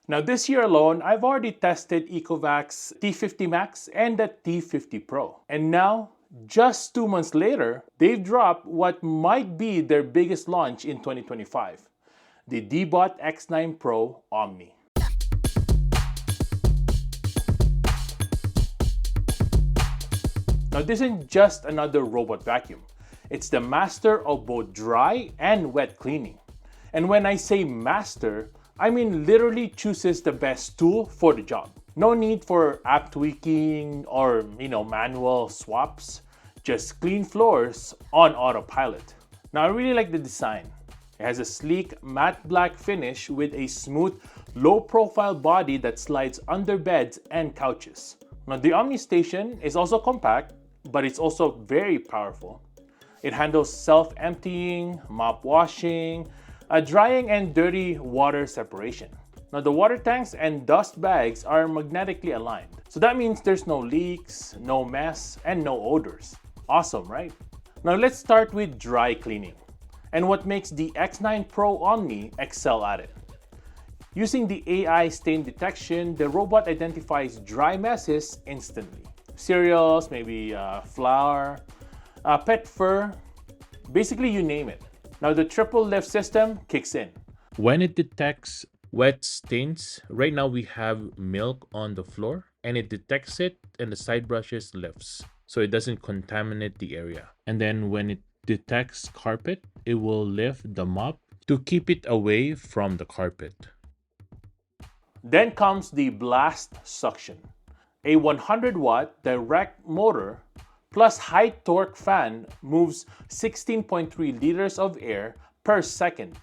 Now this year alone, I've already tested ECOVACS T50 Max and the T50 Pro. And now, just 2 months later, they've dropped what might be their biggest launch in 2025, the DEEBOT X9 Pro Omni. Now this isn't just another robot vacuum. It's the master of both dry and wet cleaning. And when I say master, I mean literally chooses the best tool for the job. No need for app tweaking or manual swaps. Just clean floors on autopilot. Now I really like the design. It has a sleek matte black finish with a smooth, low-profile body that slides under beds and couches. Now the Omni Station is also compact, but it's also very powerful. It handles self-emptying, mop washing, drying and dirty water separation. Now the water tanks and dust bags are magnetically aligned. So that means there's no leaks, no mess, and no odors. Awesome, right? Now let's start with dry cleaning and what makes the X9 Pro Omni excel at it. Using the AI stain detection, the robot identifies dry messes instantly. Cereals, maybe flour, pet fur, basically you name it. Now the TripleLift system kicks in. When it detects wet stains, right now we have milk on the floor and it detects it and the side brushes lifts so it doesn't contaminate the area. And then when it detects carpet, it will lift the mop to keep it away from the carpet. Then comes the blast suction. A 100-watt direct motor plus high torque fan moves 16.3 liters of air per second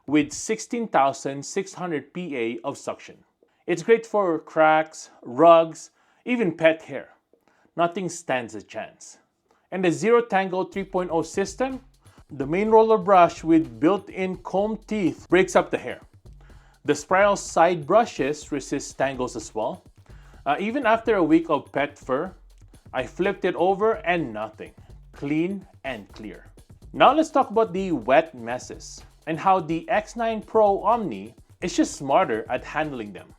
with 16,600 PA of suction. It's great for cracks, rugs, even pet hair. Nothing stands a chance. And the Zero Tangle 3.0 system, the main roller brush with built-in comb teeth breaks up the hair. The spiral side brushes resist tangles as well. Even after a week of pet fur, I flipped it over and nothing. Clean and clear. Now let's talk about the wet messes and how the X9 Pro Omni is just smarter at handling them.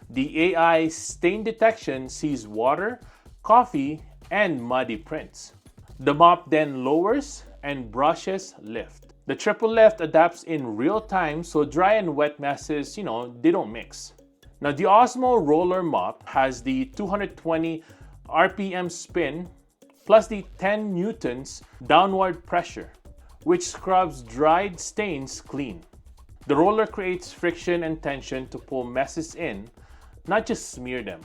The AI stain detection sees water, coffee, and muddy prints. The mop then lowers and brushes lift. The TripleLift adapts in real time so dry and wet messes, they don't mix. Now the Osmo Roller mop has the 220 RPM spin plus the 10 newtons downward pressure, which scrubs dried stains clean. The roller creates friction and tension to pull messes in, not just smear them.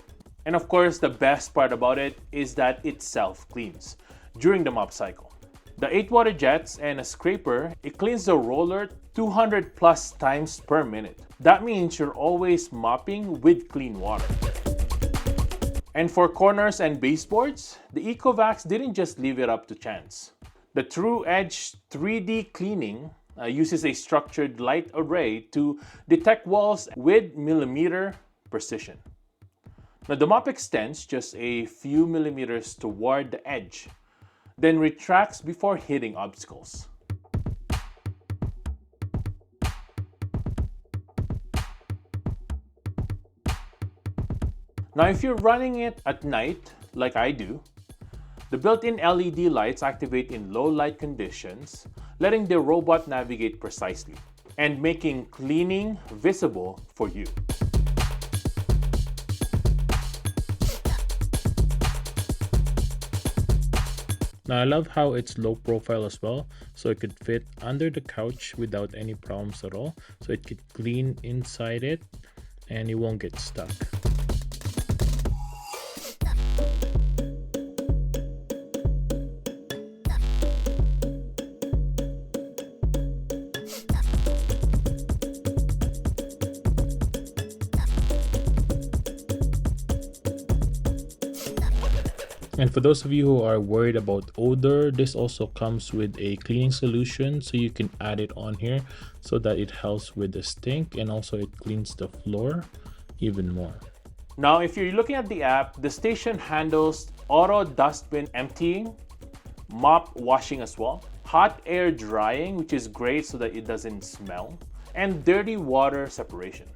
And of course, the best part about it is that it self-cleans during the mop cycle. The 8 water jets and a scraper, it cleans the roller 200 plus times per minute. That means you're always mopping with clean water. And for corners and baseboards, the ECOVACS didn't just leave it up to chance. The True Edge 3D cleaning uses a structured light array to detect walls with millimeter precision. Now the mop extends just a few millimeters toward the edge, then retracts before hitting obstacles. Now if you're running it at night, like I do, the built-in LED lights activate in low light conditions, letting the robot navigate precisely and making cleaning visible for you. Now I love how it's low profile as well, so it could fit under the couch without any problems at all. So it could clean inside it and it won't get stuck. And for those of you who are worried about odor, this also comes with a cleaning solution, so you can add it on here so that it helps with the stink and also it cleans the floor even more. Now, if you're looking at the app, the station handles auto dustbin emptying, mop washing as well, hot air drying, which is great so that it doesn't smell, and dirty water separation.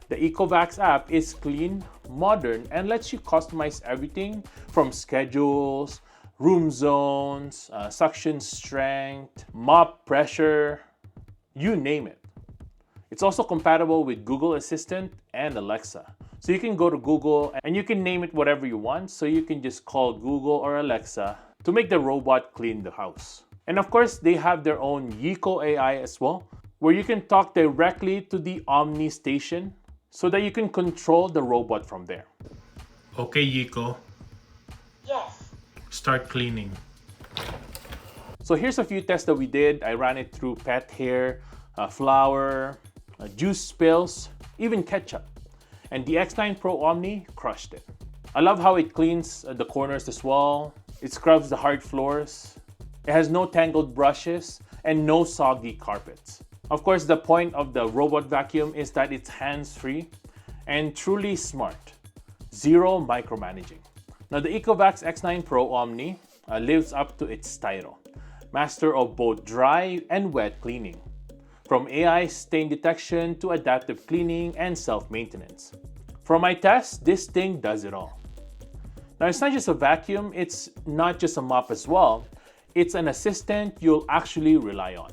The ECOVACS app is clean, modern, and lets you customize everything from schedules, room zones, suction strength, mop pressure, you name it. It's also compatible with Google Assistant and Alexa. So you can go to Google and you can name it whatever you want. So you can just call Google or Alexa to make the robot clean the house. And of course, they have their own Yiko AI as well, where you can talk directly to the Omni station so that you can control the robot from there. Okay, Yiko, Yes. start cleaning. So here's a few tests that we did. I ran it through pet hair, flour, juice spills, even ketchup. And the X9 Pro Omni crushed it. I love how it cleans the corners as well. It scrubs the hard floors. It has no tangled brushes and no soggy carpets. Of course, the point of the robot vacuum is that it's hands-free and truly smart. Zero micromanaging. Now, the ECOVACS X9 Pro Omni lives up to its title. Master of both dry and wet cleaning. From AI stain detection to adaptive cleaning and self-maintenance. For my test, this thing does it all. Now, it's not just a vacuum, it's not just a mop as well. It's an assistant you'll actually rely on.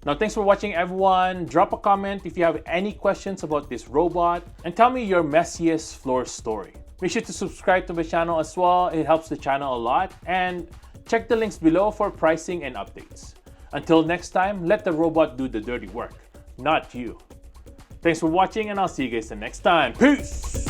Now, thanks for watching, everyone. Drop a comment if you have any questions about this robot and tell me your messiest floor story. Make sure to subscribe to my channel as well. It helps the channel a lot. And check the links below for pricing and updates. Until next time, let the robot do the dirty work, not you. Thanks for watching, and I'll see you guys the next time. Peace!